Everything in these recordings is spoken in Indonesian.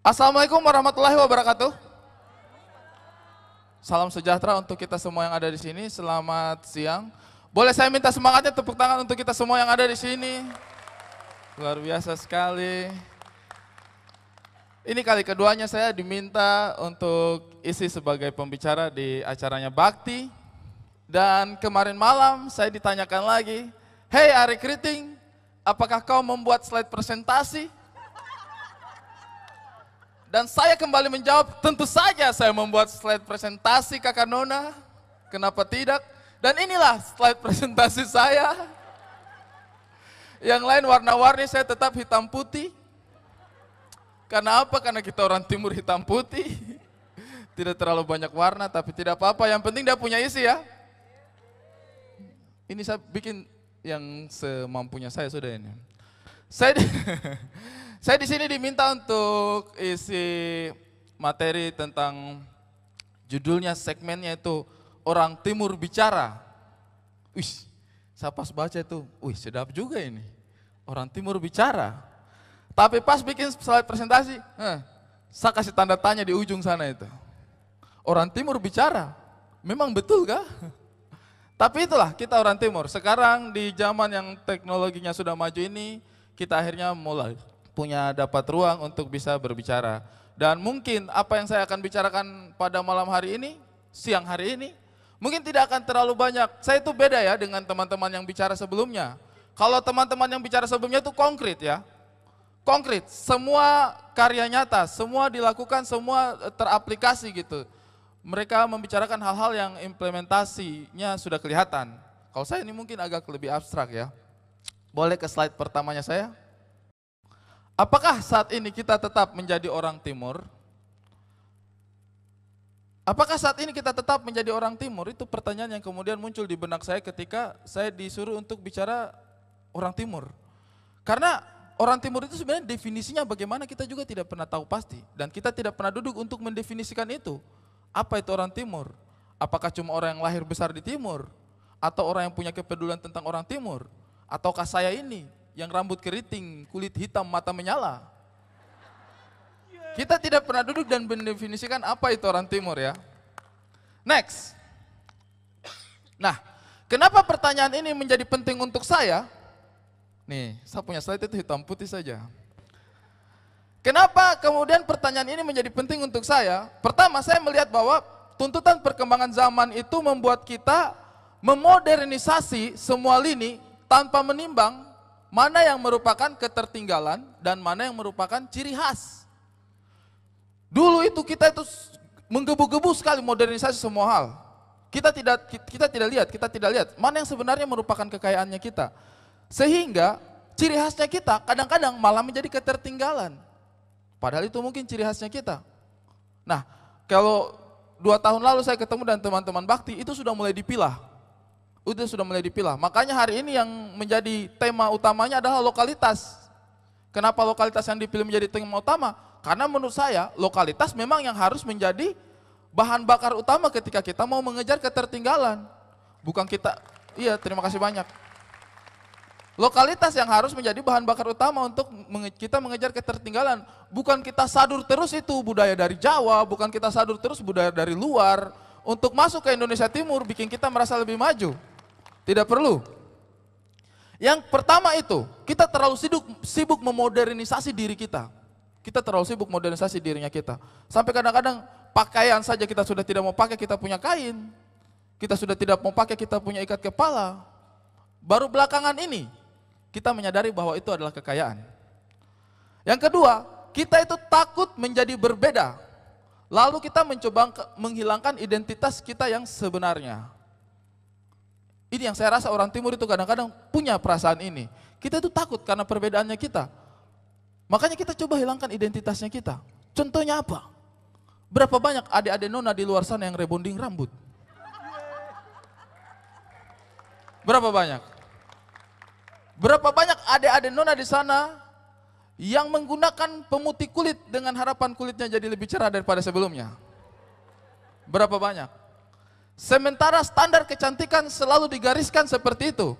Assalamualaikum warahmatullahi wabarakatuh. Salam sejahtera untuk kita semua yang ada di sini. Selamat siang. Boleh saya minta semangatnya, tepuk tangan untuk kita semua yang ada di sini. Luar biasa sekali. Ini kali keduanya saya diminta untuk isi sebagai pembicara di acaranya Bakti. Dan kemarin malam saya ditanyakan lagi, "Hey Ari Kriting, apakah kau membuat slide presentasi?" Dan saya kembali menjawab, tentu saja saya membuat slide presentasi Kakak Nona. Kenapa tidak? Dan inilah slide presentasi saya. Yang lain warna-warni, saya tetap hitam putih. Karena apa? Karena kita orang timur hitam putih. Tidak terlalu banyak warna, tapi tidak apa-apa. Yang penting dia punya isi ya. Ini saya bikin yang semampunya saya sudah ini. Saya di sini diminta untuk isi materi tentang judulnya, segmennya itu Orang Timur Bicara. Wih, saya pas baca itu, wih sedap juga ini. Orang Timur Bicara. Tapi pas bikin slide presentasi, saya kasih tanda tanya di ujung sana itu. Orang Timur Bicara, memang betul kah? Tapi itulah kita orang Timur. Sekarang di zaman yang teknologinya sudah maju ini, kita akhirnya mulai punya dapat ruang untuk bisa berbicara. Dan mungkin apa yang saya akan bicarakan pada malam hari ini, siang hari ini, mungkin tidak akan terlalu banyak. Saya itu beda ya dengan teman-teman yang bicara sebelumnya. Kalau teman-teman yang bicara sebelumnya itu konkret ya. Konkret, semua karya nyata, semua dilakukan, semua teraplikasi gitu. Mereka membicarakan hal-hal yang implementasinya sudah kelihatan. Kalau saya ini mungkin agak lebih abstrak ya. Boleh ke slide pertamanya saya? Apakah saat ini kita tetap menjadi orang Timur? Apakah saat ini kita tetap menjadi orang Timur? Itu pertanyaan yang kemudian muncul di benak saya ketika saya disuruh untuk bicara orang Timur. Karena orang Timur itu sebenarnya definisinya bagaimana kita juga tidak pernah tahu pasti. Dan kita tidak pernah duduk untuk mendefinisikan itu. Apa itu orang Timur? Apakah cuma orang yang lahir besar di Timur? Atau orang yang punya kepedulian tentang orang Timur? Ataukah saya ini yang rambut keriting, kulit hitam, mata menyala? Kita tidak pernah duduk dan mendefinisikan apa itu orang Timur ya. Next. Nah, kenapa pertanyaan ini menjadi penting untuk saya? Nih, saya punya slide itu hitam putih saja. Kenapa kemudian pertanyaan ini menjadi penting untuk saya? Pertama, saya melihat bahwa tuntutan perkembangan zaman itu membuat kita memodernisasi semua lini tanpa menimbang mana yang merupakan ketertinggalan dan mana yang merupakan ciri khas. Dulu itu kita itu menggebu-gebu sekali modernisasi semua hal. Kita tidak lihat mana yang sebenarnya merupakan kekayaannya kita. Sehingga ciri khasnya kita kadang-kadang malah menjadi ketertinggalan. Padahal itu mungkin ciri khasnya kita. Nah, kalau 2 tahun lalu saya ketemu dengan teman-teman Bakti, itu sudah mulai dipilah. Makanya hari ini yang menjadi tema utamanya adalah lokalitas. Kenapa lokalitas yang dipilih menjadi tema utama? Karena menurut saya lokalitas memang yang harus menjadi bahan bakar utama ketika kita mau mengejar ketertinggalan. Bukan kita, iya terima kasih banyak. Lokalitas yang harus menjadi bahan bakar utama untuk kita mengejar ketertinggalan. Bukan kita sadur terus itu budaya dari Jawa, bukan kita sadur terus budaya dari luar. Untuk masuk ke Indonesia Timur bikin kita merasa lebih maju. Tidak perlu. Yang pertama itu, kita terlalu sibuk memodernisasi diri kita. Kita terlalu sibuk modernisasi dirinya kita. Sampai kadang-kadang pakaian saja kita sudah tidak mau pakai, kita punya kain. Kita sudah tidak mau pakai, kita punya ikat kepala. Baru belakangan ini, kita menyadari bahwa itu adalah kekayaan. Yang kedua, kita itu takut menjadi berbeda. Lalu kita mencoba menghilangkan identitas kita yang sebenarnya. Ini yang saya rasa orang Timur itu kadang-kadang punya perasaan ini. Kita itu takut karena perbedaannya kita. Makanya kita coba hilangkan identitasnya kita. Contohnya apa? Berapa banyak adik-adik nona di luar sana yang rebonding rambut? Berapa banyak? Berapa banyak adik-adik nona di sana yang menggunakan pemutih kulit dengan harapan kulitnya jadi lebih cerah daripada sebelumnya? Berapa banyak? Sementara standar kecantikan selalu digariskan seperti itu.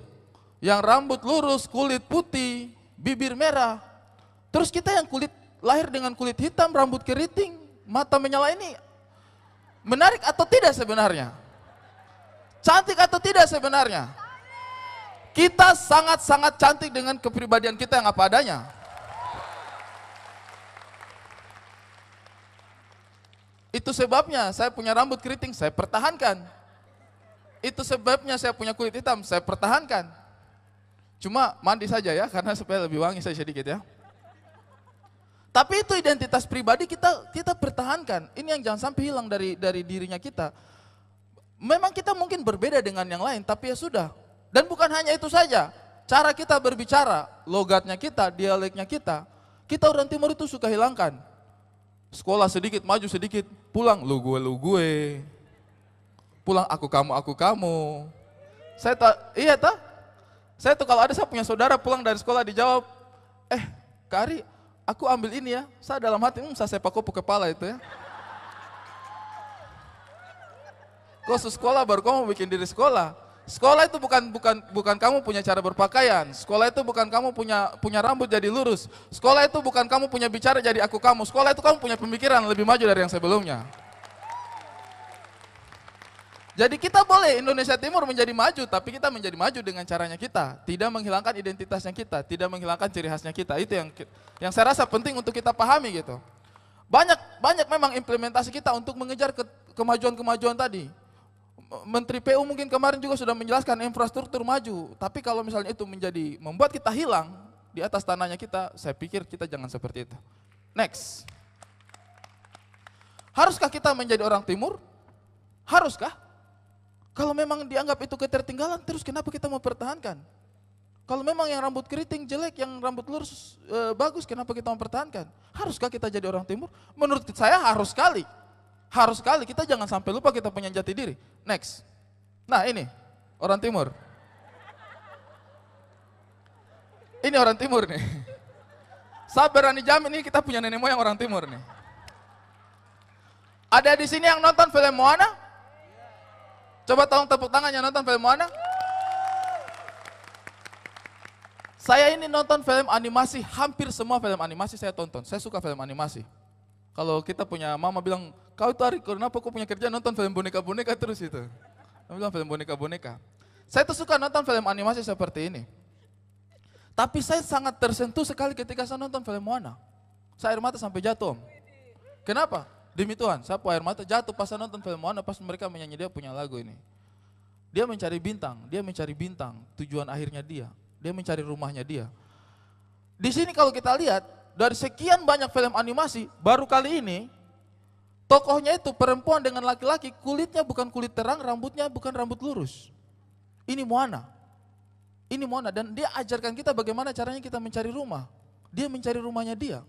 Yang rambut lurus, kulit putih, bibir merah. Terus kita yang kulit lahir dengan kulit hitam, rambut keriting, mata menyala ini menarik atau tidak sebenarnya? Cantik atau tidak sebenarnya? Kita sangat-sangat cantik dengan kepribadian kita yang apa adanya. Itu sebabnya saya punya rambut keriting, saya pertahankan. Itu sebabnya saya punya kulit hitam, saya pertahankan. Cuma mandi saja ya, karena supaya lebih wangi saya sedikit ya. Tapi itu identitas pribadi kita pertahankan. Ini yang jangan sampai hilang dari dirinya kita. Memang kita mungkin berbeda dengan yang lain, tapi ya sudah. Dan bukan hanya itu saja. Cara kita berbicara, logatnya kita, dialeknya kita orang timur itu suka hilangkan. Sekolah sedikit, maju sedikit, pulang lu gue. Pulang aku kamu. Iya tak? Saya tuh kalau ada saya punya saudara pulang dari sekolah dijawab, Kak Ari, aku ambil ini ya. Saya dalam hati, saya sepak kopu kepala itu ya. Kau sekolah baru kamu bikin diri sekolah. Sekolah itu bukan kamu punya cara berpakaian. Sekolah itu bukan kamu punya rambut jadi lurus. Sekolah itu bukan kamu punya bicara jadi aku kamu. Sekolah itu kamu punya pemikiran lebih maju dari yang sebelumnya. Jadi kita boleh Indonesia Timur menjadi maju, tapi kita menjadi maju dengan caranya kita. Tidak menghilangkan identitasnya kita, tidak menghilangkan ciri khasnya kita. Itu yang saya rasa penting untuk kita pahami gitu. Banyak memang implementasi kita untuk mengejar kemajuan-kemajuan tadi. Menteri PU mungkin kemarin juga sudah menjelaskan infrastruktur maju, tapi kalau misalnya itu membuat kita hilang di atas tanahnya kita, saya pikir kita jangan seperti itu. Next. Haruskah kita menjadi orang timur? Haruskah? Kalau memang dianggap itu ketertinggalan, terus kenapa kita mau pertahankan? Kalau memang yang rambut keriting jelek, yang rambut lurus bagus, kenapa kita mau pertahankan? Haruskah kita jadi orang timur? Menurut saya harus sekali. Harus sekali, kita jangan sampai lupa kita punya jati diri. Next. Nah ini, orang timur. Ini orang timur nih. Saya berani jamin ini kita punya nenek moyang orang timur nih. Ada di sini yang nonton film Moana? Coba tolong tepuk tangan yang nonton film Moana. Saya ini nonton film animasi, hampir semua film animasi saya tonton. Saya suka film animasi. Kalau kita punya mama bilang, kau itu Ari, kenapa kau punya kerja nonton film boneka-boneka terus itu? Kau bilang film boneka-boneka. Saya tuh suka nonton film animasi seperti ini. Tapi saya sangat tersentuh sekali ketika saya nonton film Moana. Saya air mata sampai jatuh, Om. Kenapa? Demi Tuhan, saya air mata jatuh pas saya nonton film Moana, pas mereka menyanyi dia punya lagu ini. Dia mencari bintang, tujuan akhirnya dia mencari rumahnya dia. Di sini kalau kita lihat, dari sekian banyak film animasi, baru kali ini, tokohnya itu perempuan dengan laki-laki, kulitnya bukan kulit terang, rambutnya bukan rambut lurus. Ini Moana. Ini Moana, dan dia ajarkan kita bagaimana caranya kita mencari rumah. Dia mencari rumahnya dia.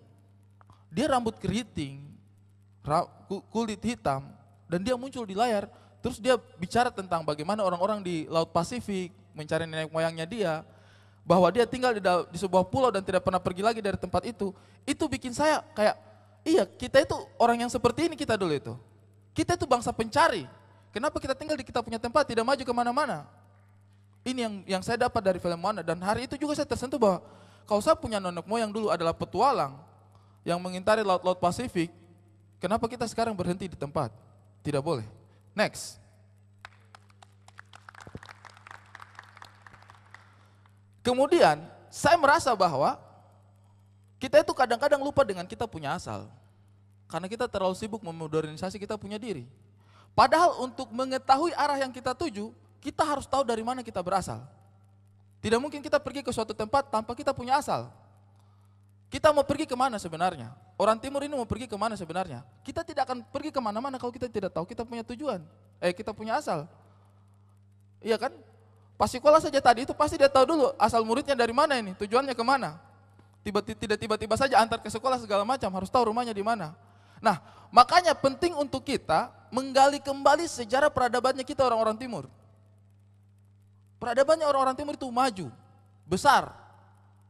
Dia rambut keriting, kulit hitam, dan dia muncul di layar, terus dia bicara tentang bagaimana orang-orang di Laut Pasifik mencari nenek moyangnya dia, bahwa dia tinggal di sebuah pulau dan tidak pernah pergi lagi dari tempat itu bikin saya kayak, iya kita itu orang yang seperti ini kita dulu itu. Kita itu bangsa pencari. Kenapa kita tinggal di kita punya tempat, tidak maju kemana-mana? Ini yang saya dapat dari film Moana, dan hari itu juga saya tersentuh bahwa kalau saya punya nenek moyang dulu adalah petualang yang mengintari laut-laut Pasifik, kenapa kita sekarang berhenti di tempat? Tidak boleh. Next. Kemudian saya merasa bahwa kita itu kadang-kadang lupa dengan kita punya asal. Karena kita terlalu sibuk memodernisasi kita punya diri. Padahal untuk mengetahui arah yang kita tuju, kita harus tahu dari mana kita berasal. Tidak mungkin kita pergi ke suatu tempat tanpa kita punya asal. Kita mau pergi kemana sebenarnya? Orang timur ini mau pergi kemana sebenarnya? Kita tidak akan pergi kemana-mana kalau kita tidak tahu kita punya tujuan. Kita punya asal. Iya kan? Pas sekolah saja tadi itu pasti dia tahu dulu asal muridnya dari mana ini, tujuannya kemana. Tidak tiba-tiba saja antar ke sekolah segala macam, harus tahu rumahnya di mana. Nah, makanya penting untuk kita menggali kembali sejarah peradabannya kita orang-orang timur. Peradabannya orang-orang timur itu maju, besar,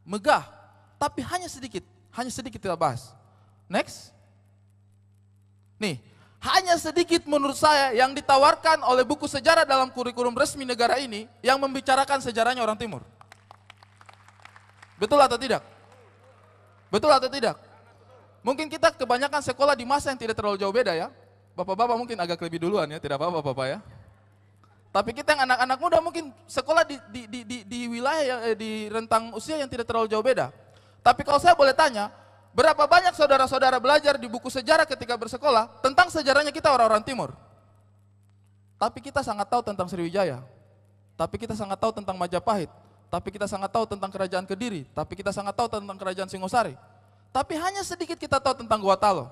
megah, tapi hanya sedikit kita bahas. Next. Nih, hanya sedikit menurut saya yang ditawarkan oleh buku sejarah dalam kurikulum resmi negara ini yang membicarakan sejarahnya orang timur. Betul atau tidak? Betul atau tidak? Mungkin kita kebanyakan sekolah di masa yang tidak terlalu jauh beda ya. Bapak-bapak mungkin agak lebih duluan ya, tidak apa-apa Bapak ya. Tapi kita yang anak-anak muda mungkin sekolah di wilayah yang, di rentang usia yang tidak terlalu jauh beda. Tapi kalau saya boleh tanya, berapa banyak saudara-saudara belajar di buku sejarah ketika bersekolah tentang sejarahnya kita orang-orang timur? Tapi kita sangat tahu tentang Sriwijaya. Tapi kita sangat tahu tentang Majapahit. Tapi kita sangat tahu tentang kerajaan Kediri. Tapi kita sangat tahu tentang kerajaan Singosari. Tapi hanya sedikit kita tahu tentang Gua-Talo.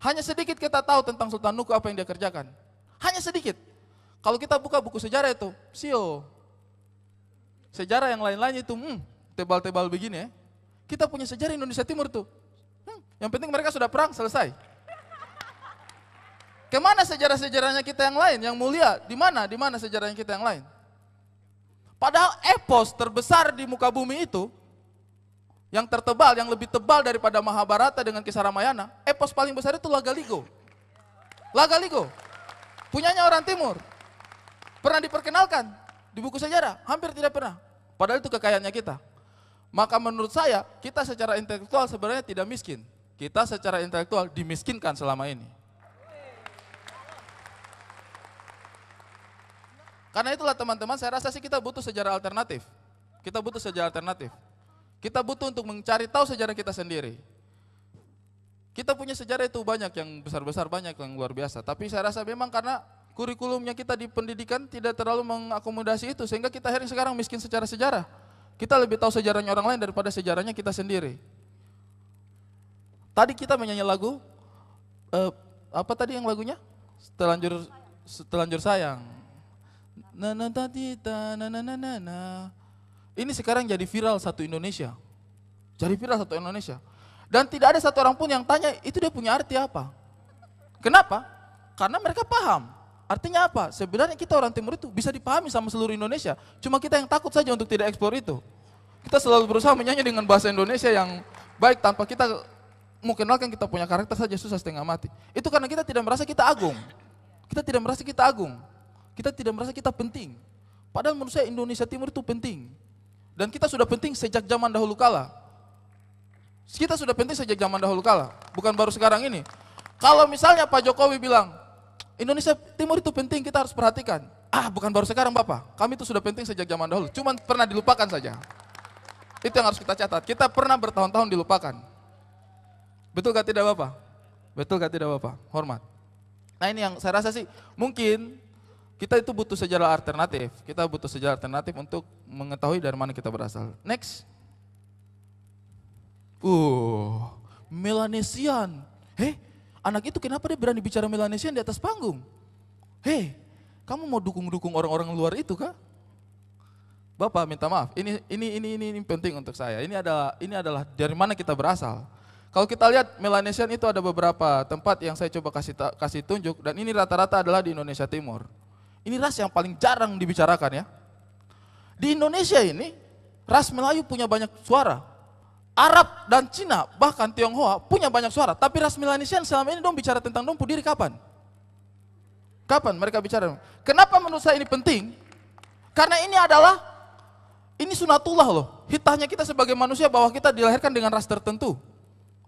Hanya sedikit kita tahu tentang Sultan Nuku apa yang dia kerjakan. Hanya sedikit. Kalau kita buka buku sejarah itu, sio. Sejarah yang lain-lain itu, tebal-tebal begini ya. Kita punya sejarah Indonesia Timur tuh. Yang penting mereka sudah perang, selesai. Kemana sejarah-sejarahnya kita yang lain, yang mulia? Di mana sejarahnya kita yang lain? Padahal epos terbesar di muka bumi itu, yang tertebal, yang lebih tebal daripada Mahabharata dengan Kisah Ramayana, epos paling besar itu Lagaligo. Lagaligo, punyanya orang timur. Pernah diperkenalkan di buku sejarah? Hampir tidak pernah. Padahal itu kekayaannya kita. Maka menurut saya, kita secara intelektual sebenarnya tidak miskin. Kita secara intelektual dimiskinkan selama ini. Karena itulah teman-teman, saya rasa sih kita butuh sejarah alternatif. Kita butuh sejarah alternatif. Kita butuh untuk mencari tahu sejarah kita sendiri. Kita punya sejarah itu banyak, yang besar-besar banyak, yang luar biasa. Tapi saya rasa memang karena kurikulumnya kita di pendidikan tidak terlalu mengakomodasi itu, sehingga kita akhirnya sekarang miskin secara sejarah. Kita lebih tahu sejarahnya orang lain daripada sejarahnya kita sendiri. Tadi kita menyanyi lagu, apa tadi yang lagunya? Setelanjur sayang. Ini sekarang jadi viral satu Indonesia. Jadi viral satu Indonesia. Dan tidak ada satu orang pun yang tanya itu dia punya arti apa. Kenapa? Karena mereka paham. Artinya apa? Sebenarnya kita orang timur itu bisa dipahami sama seluruh Indonesia. Cuma kita yang takut saja untuk tidak eksplor itu. Kita selalu berusaha menyanyi dengan bahasa Indonesia yang baik tanpa kita mengenalkan kita punya karakter saja susah setengah mati. Itu karena kita tidak merasa kita agung. Kita tidak merasa kita agung. Kita tidak merasa kita penting. Padahal menurut saya Indonesia Timur itu penting. Dan kita sudah penting sejak zaman dahulu kala. Kita sudah penting sejak zaman dahulu kala. Bukan baru sekarang ini. Kalau misalnya Pak Jokowi bilang, Indonesia Timur itu penting, kita harus perhatikan. Bukan baru sekarang Bapak. Kami itu sudah penting sejak zaman dahulu. Cuman pernah dilupakan saja. Itu yang harus kita catat. Kita pernah bertahun-tahun dilupakan. Betul gak tidak Bapak? Betul gak tidak Bapak? Hormat. Nah ini yang saya rasa sih, mungkin kita itu butuh sejarah alternatif. Kita butuh sejarah alternatif untuk mengetahui dari mana kita berasal. Next. Melanesian. Anak itu kenapa dia berani bicara Melanesian di atas panggung? Kamu mau dukung-dukung orang-orang luar itu kah? Bapak minta maaf. Ini penting untuk saya. Ini adalah dari mana kita berasal. Kalau kita lihat Melanesian itu ada beberapa tempat yang saya coba kasih tunjuk, dan ini rata-rata adalah di Indonesia Timur. Ini ras yang paling jarang dibicarakan ya. Di Indonesia ini, ras Melayu punya banyak suara. Arab dan Cina, bahkan Tionghoa punya banyak suara. Tapi ras Melanesian selama ini dong bicara tentang dong diri kapan? Kapan mereka bicara? Kenapa menurut saya ini penting? Karena ini sunatullah loh. Hitahnya kita sebagai manusia bahwa kita dilahirkan dengan ras tertentu.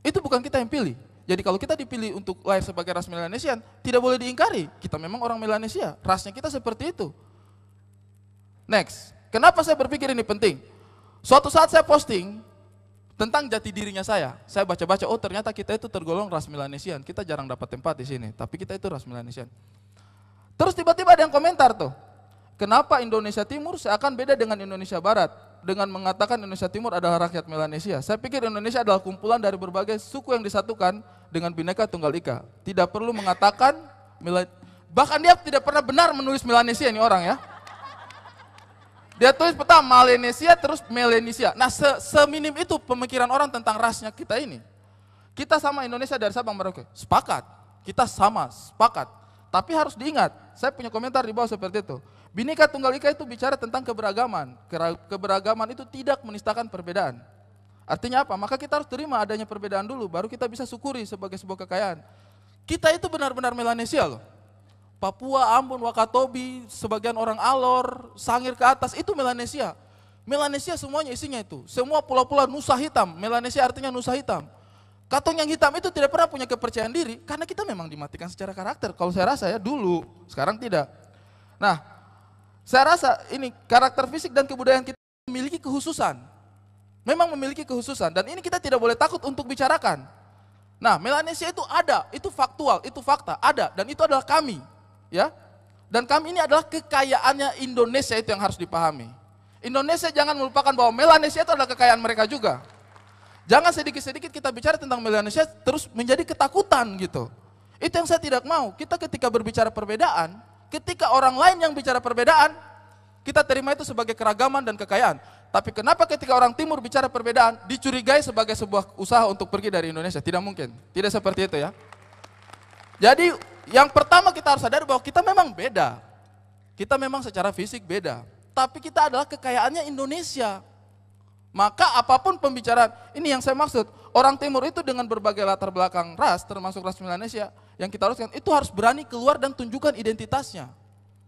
Itu bukan kita yang pilih. Jadi kalau kita dipilih untuk lahir sebagai ras Melanesian, tidak boleh diingkari. Kita memang orang Melanesia, rasnya kita seperti itu. Next, kenapa saya berpikir ini penting? Suatu saat saya posting tentang jati dirinya saya baca-baca, ternyata kita itu tergolong ras Melanesian. Kita jarang dapat tempat di sini, tapi kita itu ras Melanesian. Terus tiba-tiba ada yang komentar tuh, kenapa Indonesia Timur seakan beda dengan Indonesia Barat? Dengan mengatakan Indonesia Timur adalah rakyat Melanesia. Saya pikir Indonesia adalah kumpulan dari berbagai suku yang disatukan dengan Bhinneka Tunggal Ika. Tidak perlu mengatakan, bahkan dia tidak pernah benar menulis Melanesia ini orang ya. Dia tulis pertama Melanesia terus Melanesia. Nah seminim itu pemikiran orang tentang rasnya kita ini. Kita sama Indonesia dari Sabang Merauke. Sepakat, kita sama, sepakat. Tapi harus diingat, saya punya komentar di bawah seperti itu. Bhinneka Tunggal Ika itu bicara tentang keberagaman. Keberagaman itu tidak menistakan perbedaan. Artinya apa? Maka kita harus terima adanya perbedaan dulu, baru kita bisa syukuri sebagai sebuah kekayaan. Kita itu benar-benar Melanesia loh. Papua, Ambon, Wakatobi, sebagian orang Alor, Sangir ke atas, itu Melanesia. Melanesia semuanya isinya itu. Semua pulau-pulau Nusa Hitam, Melanesia artinya Nusa Hitam. Katong yang hitam itu tidak pernah punya kepercayaan diri karena kita memang dimatikan secara karakter. Kalau saya rasa ya dulu, sekarang tidak. Nah, saya rasa ini karakter fisik dan kebudayaan kita memiliki kekhususan. Memang memiliki kekhususan dan ini kita tidak boleh takut untuk bicarakan. Nah, Melanesia itu ada, itu faktual, itu fakta, ada dan itu adalah kami, ya. Dan kami ini adalah kekayaannya Indonesia itu yang harus dipahami. Indonesia jangan melupakan bahwa Melanesia itu adalah kekayaan mereka juga. Jangan sedikit-sedikit kita bicara tentang Melanesia terus menjadi ketakutan gitu. Itu yang saya tidak mau. Kita ketika berbicara perbedaan, ketika orang lain yang bicara perbedaan, kita terima itu sebagai keragaman dan kekayaan. Tapi kenapa ketika orang timur bicara perbedaan, dicurigai sebagai sebuah usaha untuk pergi dari Indonesia? Tidak mungkin. Tidak seperti itu ya. Jadi yang pertama kita harus sadar bahwa kita memang beda. Kita memang secara fisik beda. Tapi kita adalah kekayaannya Indonesia. Maka apapun pembicaraan, ini yang saya maksud, orang timur itu dengan berbagai latar belakang ras, termasuk ras Melanesia, yang kita haruskan, itu harus berani keluar dan tunjukkan identitasnya.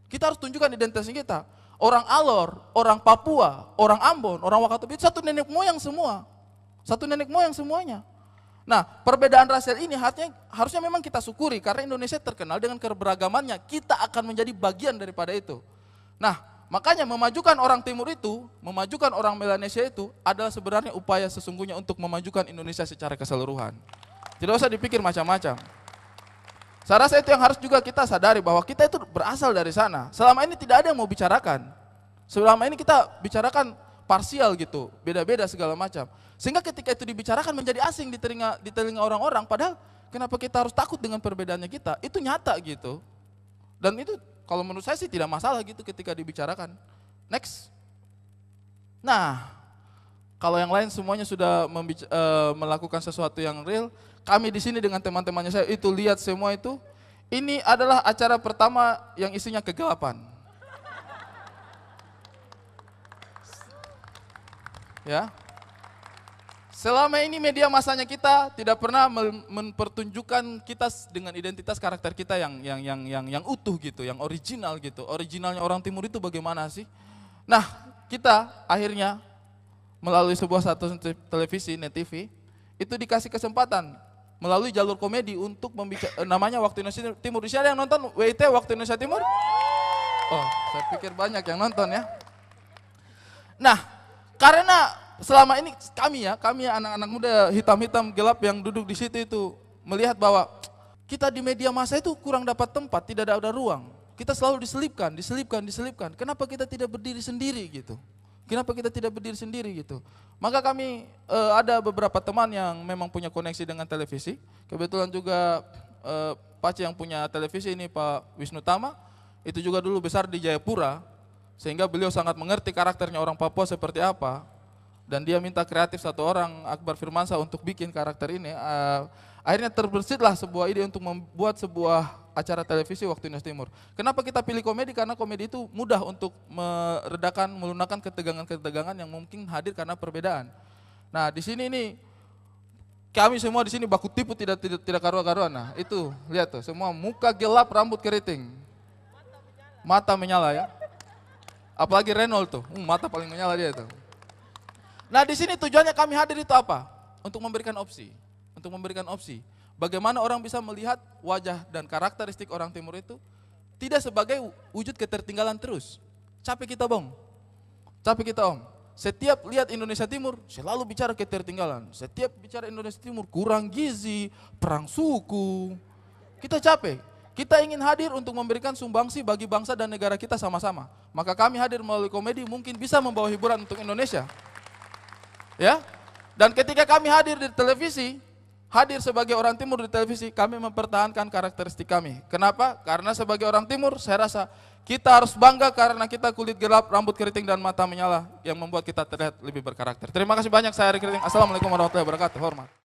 Kita harus tunjukkan identitasnya kita. Orang Alor, orang Papua, orang Ambon, orang Wakatobi, itu satu nenek moyang semua. Satu nenek moyang semuanya. Nah, perbedaan rasial ini harusnya memang kita syukuri, karena Indonesia terkenal dengan keberagamannya, kita akan menjadi bagian daripada itu. Nah, makanya memajukan orang timur itu, memajukan orang Melanesia itu adalah sebenarnya upaya sesungguhnya untuk memajukan Indonesia secara keseluruhan. Tidak usah dipikir macam-macam. Saya rasa itu yang harus juga kita sadari bahwa kita itu berasal dari sana. Selama ini tidak ada yang mau bicarakan. Selama ini kita bicarakan parsial gitu, beda-beda segala macam. Sehingga ketika itu dibicarakan menjadi asing di telinga orang-orang, padahal kenapa kita harus takut dengan perbedaannya kita? Itu nyata gitu. Dan itu kalau menurut saya sih tidak masalah gitu ketika dibicarakan. Next. Nah, kalau yang lain semuanya sudah melakukan sesuatu yang real, kami di sini dengan teman-temannya saya itu lihat semua itu, ini adalah acara pertama yang isinya kegelapan. Ya. Selama ini media masanya kita tidak pernah mempertunjukkan kita dengan identitas karakter kita yang utuh gitu, yang original gitu. Originalnya orang timur itu bagaimana sih? Nah, kita akhirnya melalui sebuah satu televisi, Net TV, itu dikasih kesempatan melalui jalur komedi untuk namanya Waktu Indonesia Timur. Di sini ada yang nonton WIT Waktu Indonesia Timur? Oh, saya pikir banyak yang nonton ya. Nah, karena selama ini kami ya anak-anak muda hitam-hitam gelap yang duduk di situ itu melihat bahwa kita di media massa itu kurang dapat tempat, tidak ada ruang. Kita selalu diselipkan. Kenapa kita tidak berdiri sendiri gitu? Kenapa kita tidak berdiri sendiri gitu? Maka kami ada beberapa teman yang memang punya koneksi dengan televisi. Kebetulan juga Pace yang punya televisi ini Pak Wisnu Tama, itu juga dulu besar di Jayapura, sehingga beliau sangat mengerti karakternya orang Papua seperti apa. Dan dia minta kreatif satu orang, Akbar Firmansyah, untuk bikin karakter ini. Akhirnya terbersihlah sebuah ide untuk membuat sebuah acara televisi Waktu Indonesia Timur. Kenapa kita pilih komedi? Karena komedi itu mudah untuk melunakkan ketegangan-ketegangan yang mungkin hadir karena perbedaan. Nah, di sini ini kami semua di sini baku tipu tidak karuan-karuan. Nah, itu lihat tuh, semua muka gelap, rambut keriting. Mata menyala ya. Apalagi Renault tuh, mata paling menyala dia tuh. Nah, di sini tujuannya kami hadir itu apa? Untuk memberikan opsi. Bagaimana orang bisa melihat wajah dan karakteristik orang timur itu tidak sebagai wujud ketertinggalan terus. Capek kita Bang. Capek kita Om. Setiap lihat Indonesia Timur selalu bicara ketertinggalan. Setiap bicara Indonesia Timur kurang gizi, perang suku. Kita capek. Kita ingin hadir untuk memberikan sumbangsi bagi bangsa dan negara kita sama-sama. Maka kami hadir melalui komedi mungkin bisa membawa hiburan untuk Indonesia. Ya, dan ketika kami hadir di televisi, hadir sebagai orang timur di televisi, kami mempertahankan karakteristik kami. Kenapa? Karena sebagai orang timur, saya rasa kita harus bangga karena kita kulit gelap, rambut keriting dan mata menyala yang membuat kita terlihat lebih berkarakter. Terima kasih banyak, saya Ari Keriting. Assalamualaikum warahmatullahi wabarakatuh. Hormat.